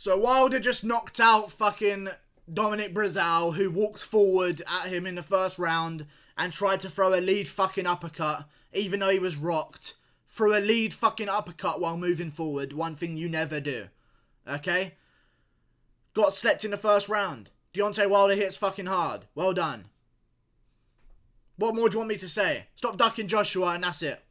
So Wilder just knocked out fucking Dominick Breazeale, who walked forward at him in the first round and tried to throw a lead fucking uppercut, even though he was rocked. Threw a lead fucking uppercut while moving forward, one thing you never do. Okay? Got slept in the first round. Deontay Wilder hits fucking hard. Well done. What more do you want me to say? Stop ducking Joshua and that's it.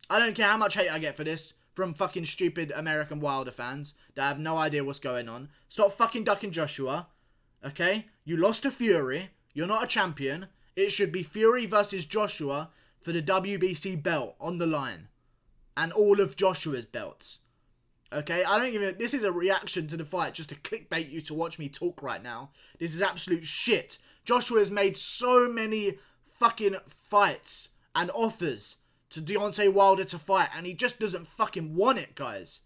I don't care how much hate I get for this from fucking stupid American Wilder fans that have no idea what's going on. Stop fucking ducking Joshua. Okay? You lost to Fury. You're not a champion. It should be Fury versus Joshua for the WBC belt on the line. And all of Joshua's belts. Okay? I don't give a... This is a reaction to the fight just to clickbait you to watch me talk right now. This is absolute shit. Joshua has made so many fucking fights and offers to Deontay Wilder to fight, and he just doesn't fucking want it, guys.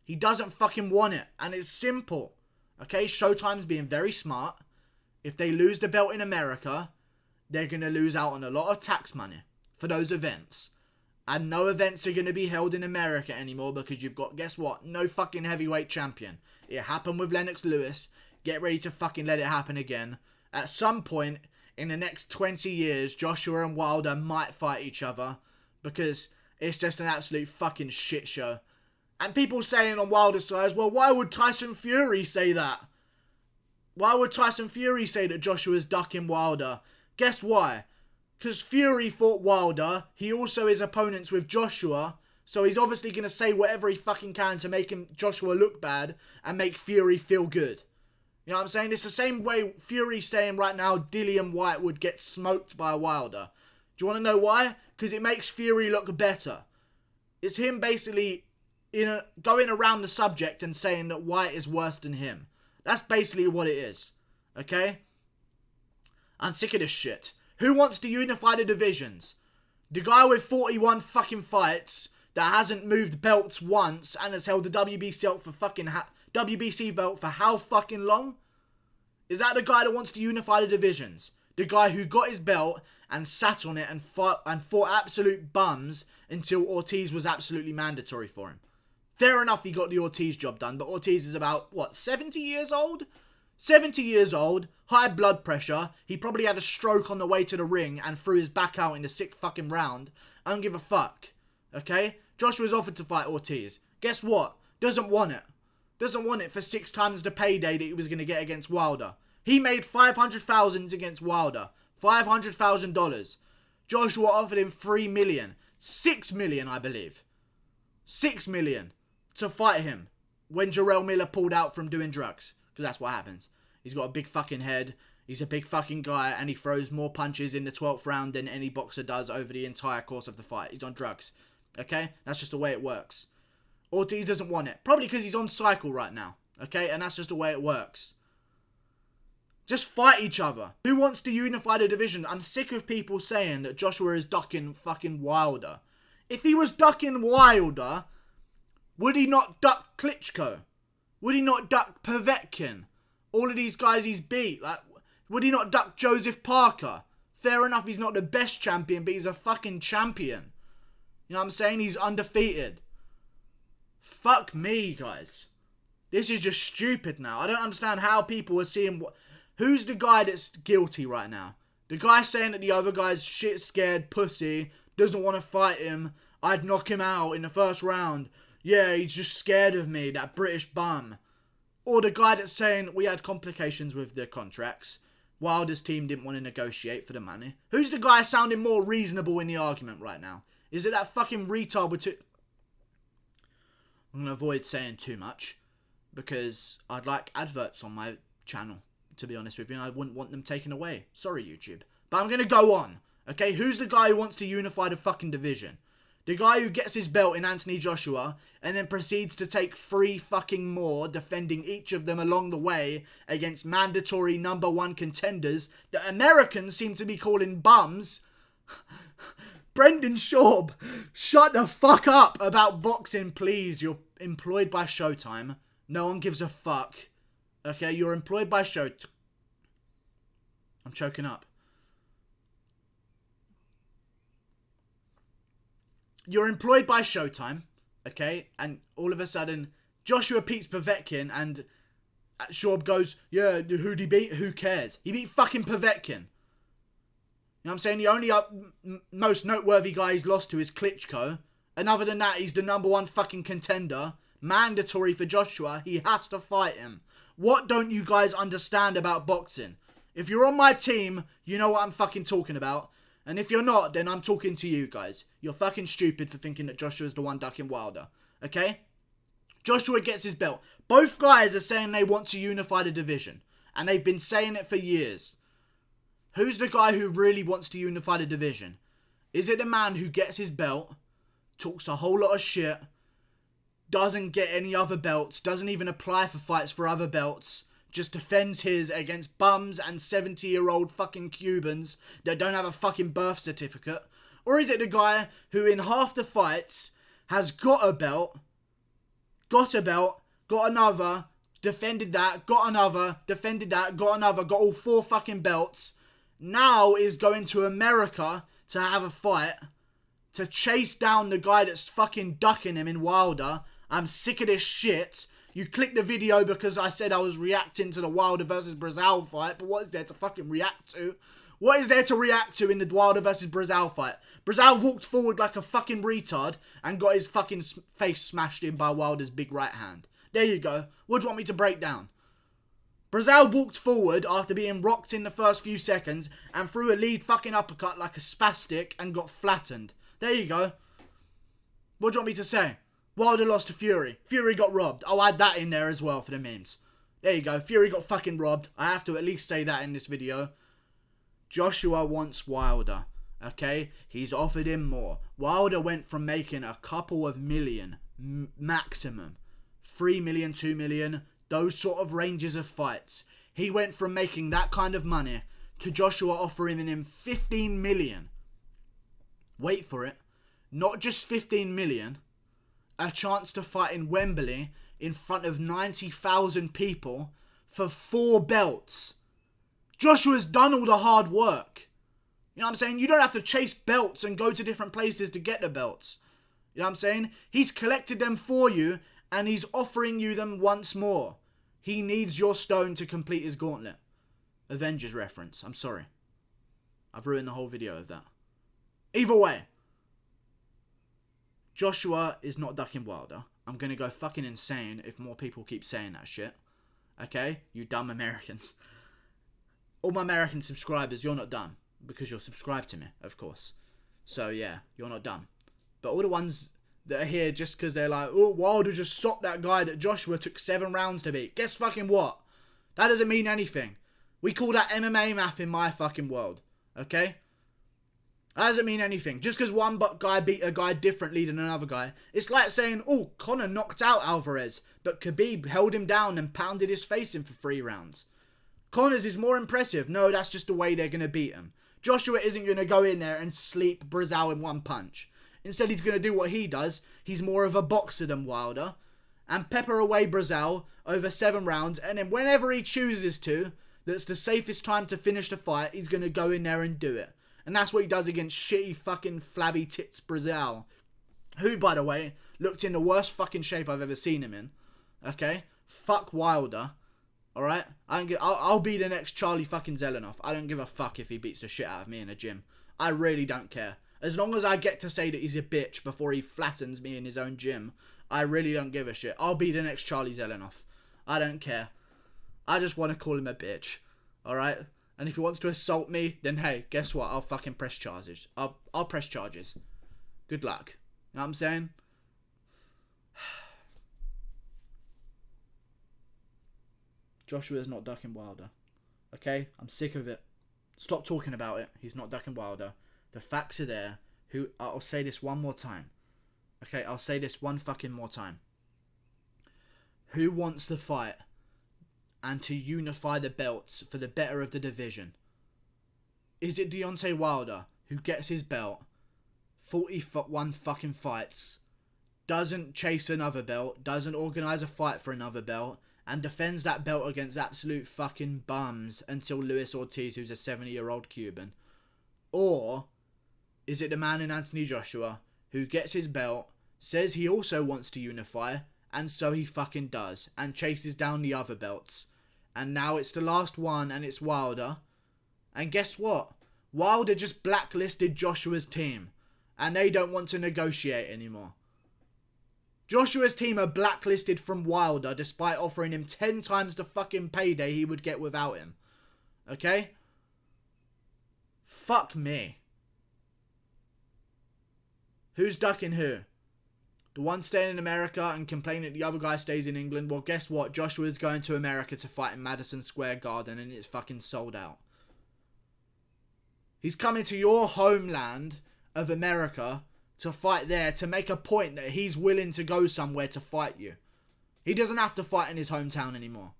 He doesn't fucking want it, and it's simple. Okay, Showtime's being very smart. If they lose the belt in America, they're going to lose out on a lot of tax money for those events. And no events are going to be held in America anymore because you've got, guess what? No fucking heavyweight champion. It happened with Lennox Lewis. Get ready to fucking let it happen again. At some point in the next 20 years, Joshua and Wilder might fight each other because it's just an absolute fucking shit show. And people saying on Wilder's side, well, why would Tyson Fury say that? Why would Tyson Fury say that Joshua's ducking Wilder? Guess why? Because Fury fought Wilder. He also is opponents with Joshua. So he's obviously going to say whatever he fucking can to make Joshua look bad and make Fury feel good. You know what I'm saying? It's the same way Fury's saying right now Dillian Whyte would get smoked by Wilder. Do you want to know why? Because it makes Fury look better. It's him basically going around the subject and saying that Whyte is worse than him. That's basically what it is. Okay? I'm sick of this shit. Who wants to unify the divisions? The guy with 41 fucking fights that hasn't moved belts once and has held the WBC belt for fucking WBC belt for how fucking long? Is that the guy that wants to unify the divisions? The guy who got his belt and sat on it and fought absolute bums until Ortiz was absolutely mandatory for him. Fair enough, he got the Ortiz job done, but Ortiz is about, what, 70 years old? 70 years old, high blood pressure. He probably had a stroke on the way to the ring and threw his back out in the 6th fucking round. I don't give a fuck. Okay? Joshua's offered to fight Ortiz. Guess what? Doesn't want it. Doesn't want it for 6 times the payday that he was going to get against Wilder. He made $500,000 against Wilder. $500,000. Joshua offered him $3 million. $6 million, I believe. $6 million to fight him when Jarrell Miller pulled out from doing drugs. Because that's what happens. He's got a big fucking head. He's a big fucking guy. And he throws more punches in the 12th round than any boxer does over the entire course of the fight. He's on drugs. Okay? That's just the way it works. Ortiz doesn't want it. Probably because he's on cycle right now. Okay? And that's just the way it works. Just fight each other. Who wants to unify the division? I'm sick of people saying that Joshua is ducking fucking Wilder. If he was ducking Wilder, would he not duck Klitschko? Would he not duck Povetkin? All of these guys he's beat. Like, would he not duck Joseph Parker? Fair enough, he's not the best champion, but he's a fucking champion. You know what I'm saying? He's undefeated. Fuck me, guys. This is just stupid now. I don't understand how people are seeing... Who's the guy that's guilty right now? The guy saying that the other guy's shit scared pussy, doesn't want to fight him, I'd knock him out in the first round. Yeah, he's just scared of me, that British bum. Or the guy that's saying we had complications with the contracts. Wilder's team didn't want to negotiate for the money. Who's the guy sounding more reasonable in the argument right now? Is it that fucking retard with I'm going to avoid saying too much. Because I'd like adverts on my channel. To be honest with you, I wouldn't want them taken away. Sorry, YouTube. But I'm going to go on. Okay, who's the guy who wants to unify the fucking division? The guy who gets his belt in Anthony Joshua and then proceeds to take 3 fucking more, defending each of them along the way against mandatory #1 contenders that Americans seem to be calling bums. Brendan Schaub, shut the fuck up about boxing, please. You're employed by Showtime. No one gives a fuck. Okay, you're employed by I'm choking up. You're employed by Showtime, okay? And all of a sudden, Joshua beats Povetkin and Shorb goes, yeah, who'd he beat? Who cares? He beat fucking Povetkin. You know what I'm saying? The only most noteworthy guy he's lost to is Klitschko. And other than that, he's the #1 fucking contender. Mandatory for Joshua. He has to fight him. What don't you guys understand about boxing? If you're on my team, you know what I'm fucking talking about. And if you're not, then I'm talking to you guys. You're fucking stupid for thinking that Joshua's the one ducking Wilder. Okay? Joshua gets his belt. Both guys are saying they want to unify the division. And they've been saying it for years. Who's the guy who really wants to unify the division? Is it the man who gets his belt, talks a whole lot of shit, doesn't get any other belts, doesn't even apply for fights for other belts, just defends his against bums and 70-year-old fucking Cubans that don't have a fucking birth certificate? Or is it the guy who in half the fights has got a belt, got another, defended that, got another, defended that, got another, got all 4 fucking belts, now is going to America to have a fight, to chase down the guy that's fucking ducking him in Wilder? I'm sick of this shit. You clicked the video because I said I was reacting to the Wilder versus Breazeale fight, but what is there to fucking react to? What is there to react to in the Wilder versus Breazeale fight? Breazeale walked forward like a fucking retard and got his fucking face smashed in by Wilder's big right hand. There you go. What do you want me to break down? Breazeale walked forward after being rocked in the first few seconds and threw a lead fucking uppercut like a spastic and got flattened. There you go. What do you want me to say? Wilder lost to Fury. Fury got robbed. I'll add that in there as well for the memes. There you go. Fury got fucking robbed. I have to at least say that in this video. Joshua wants Wilder. Okay? He's offered him more. Wilder went from making a couple of million, maximum, 3 million, 2 million, those sort of ranges of fights. He went from making that kind of money to Joshua offering him 15 million. Wait for it. Not just 15 million. A chance to fight in Wembley in front of 90,000 people for 4 belts. Joshua's done all the hard work. You know what I'm saying? You don't have to chase belts and go to different places to get the belts. You know what I'm saying? He's collected them for you and he's offering you them once more. He needs your stone to complete his gauntlet. Avengers reference. I'm sorry. I've ruined the whole video of that. Either way. Joshua is not ducking Wilder. I'm going to go fucking insane if more people keep saying that shit. Okay? You dumb Americans. All my American subscribers, you're not dumb. Because you're subscribed to me, of course. So, yeah, you're not dumb. But all the ones that are here just because they're like, oh, Wilder just socked that guy that Joshua took 7 rounds to beat. Guess fucking what? That doesn't mean anything. We call that MMA math in my fucking world. Okay? That doesn't mean anything. Just because one guy beat a guy differently than another guy. It's like saying, oh, Conor knocked out Alvarez, but Khabib held him down and pounded his face in for 3 rounds. Conor's is more impressive. No, that's just the way they're going to beat him. Joshua isn't going to go in there and sleep Breazeale in one punch. Instead, he's going to do what he does. He's more of a boxer than Wilder. And pepper away Breazeale over 7 rounds. And then whenever he chooses to, that's the safest time to finish the fight, he's going to go in there and do it. And that's what he does against shitty fucking flabby tits Breazeale. Who, by the way, looked in the worst fucking shape I've ever seen him in. Okay? Fuck Wilder. Alright? I'll be the next Charlie fucking Zelenoff. I don't give a fuck if he beats the shit out of me in a gym. I really don't care. As long as I get to say that he's a bitch before he flattens me in his own gym, I really don't give a shit. I'll be the next Charlie Zelenoff. I don't care. I just want to call him a bitch. Alright? And if he wants to assault me, then hey, guess what? I'll fucking press charges. I'll press charges. Good luck. You know what I'm saying? Joshua's not ducking Wilder. Okay? I'm sick of it. Stop talking about it. He's not ducking Wilder. The facts are there. I'll say this one more time. Okay? I'll say this one fucking more time. Who wants to fight and to unify the belts for the better of the division? Is it Deontay Wilder who gets his belt, 41 fucking fights, doesn't chase another belt, doesn't organise a fight for another belt, and defends that belt against absolute fucking bums until Luis Ortiz, who's a 70-year-old Cuban? Or is it the man in Anthony Joshua who gets his belt, says he also wants to unify, And so he fucking does. And chases down the other belts. And now it's the last one, and it's Wilder. And guess what? Wilder just blacklisted Joshua's team. And they don't want to negotiate anymore. Joshua's team are blacklisted from Wilder despite offering him 10 times the fucking payday he would get without him. Okay? Fuck me. Who's ducking who? The one staying in America and complaining that the other guy stays in England? Well, guess what? Joshua's going to America to fight in Madison Square Garden and it's fucking sold out. He's coming to your homeland of America to fight there, to make a point that he's willing to go somewhere to fight you. He doesn't have to fight in his hometown anymore.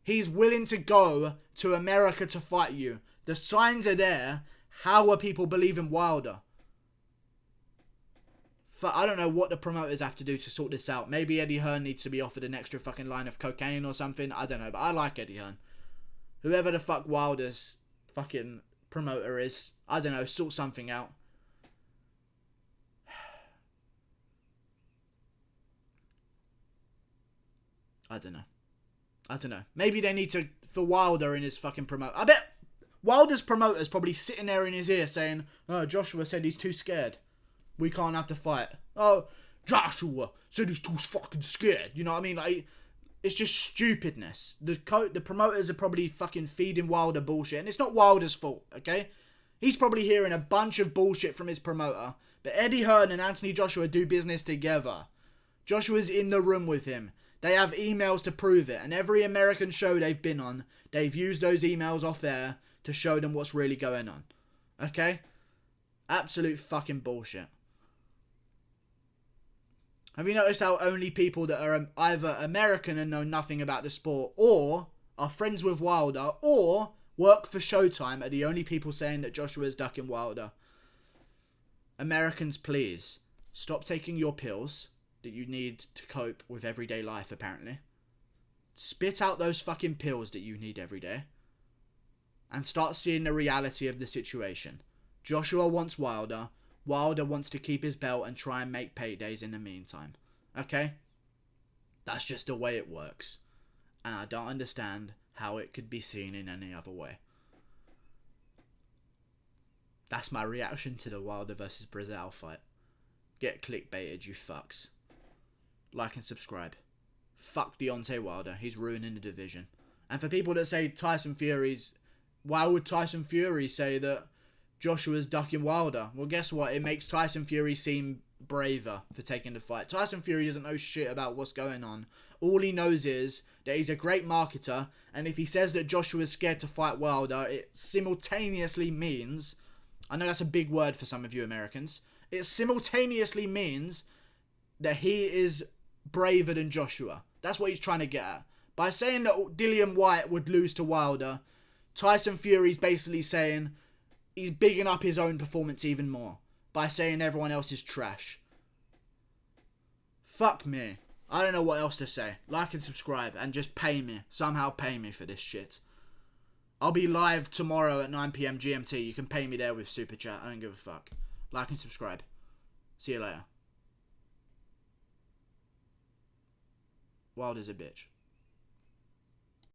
He's willing to go to America to fight you. The signs are there. How are people believing Wilder? I don't know what the promoters have to do to sort this out. Maybe Eddie Hearn needs to be offered an extra fucking line of cocaine or something. I don't know, but I like Eddie Hearn. Whoever the fuck Wilder's fucking promoter is, I don't know, sort something out. I don't know. Maybe they need to, for Wilder in his fucking promoter. I bet Wilder's promoter's probably sitting there in his ear saying, oh, Joshua said he's too scared. We can't have to fight. Oh, Joshua said he's too fucking scared. You know what I mean? Like, it's just stupidness. The promoters are probably fucking feeding Wilder bullshit. And it's not Wilder's fault, okay? He's probably hearing a bunch of bullshit from his promoter. But Eddie Hearn and Anthony Joshua do business together. Joshua's in the room with him. They have emails to prove it. And every American show they've been on, they've used those emails off air to show them what's really going on. Okay? Absolute fucking bullshit. Have you noticed how only people that are either American and know nothing about the sport, or are friends with Wilder, or work for Showtime are the only people saying that Joshua's ducking Wilder? Americans, please, stop taking your pills that you need to cope with everyday life, apparently. Spit out those fucking pills that you need every day. And start seeing the reality of the situation. Joshua wants Wilder. Wilder wants to keep his belt and try and make paydays in the meantime. Okay? That's just the way it works. And I don't understand how it could be seen in any other way. That's my reaction to the Wilder versus Breazeale fight. Get clickbaited, you fucks. Like and subscribe. Fuck Deontay Wilder. He's ruining the division. And for people that say Tyson Fury's... Why would Tyson Fury say that Joshua's ducking Wilder? Well, guess what? It makes Tyson Fury seem braver for taking the fight. Tyson Fury doesn't know shit about what's going on. All he knows is that he's a great marketer, and if he says that Joshua's scared to fight Wilder, it simultaneously means... I know that's a big word for some of you Americans. It simultaneously means that he is braver than Joshua. That's what he's trying to get at. By saying that Dillian Whyte would lose to Wilder, Tyson Fury's basically saying he's bigging up his own performance even more by saying everyone else is trash. Fuck me. I don't know what else to say. Like and subscribe and just pay me. Somehow pay me for this shit. I'll be live tomorrow at 9 PM GMT. You can pay me there with Super Chat. I don't give a fuck. Like and subscribe. See you later. Wilder's a bitch.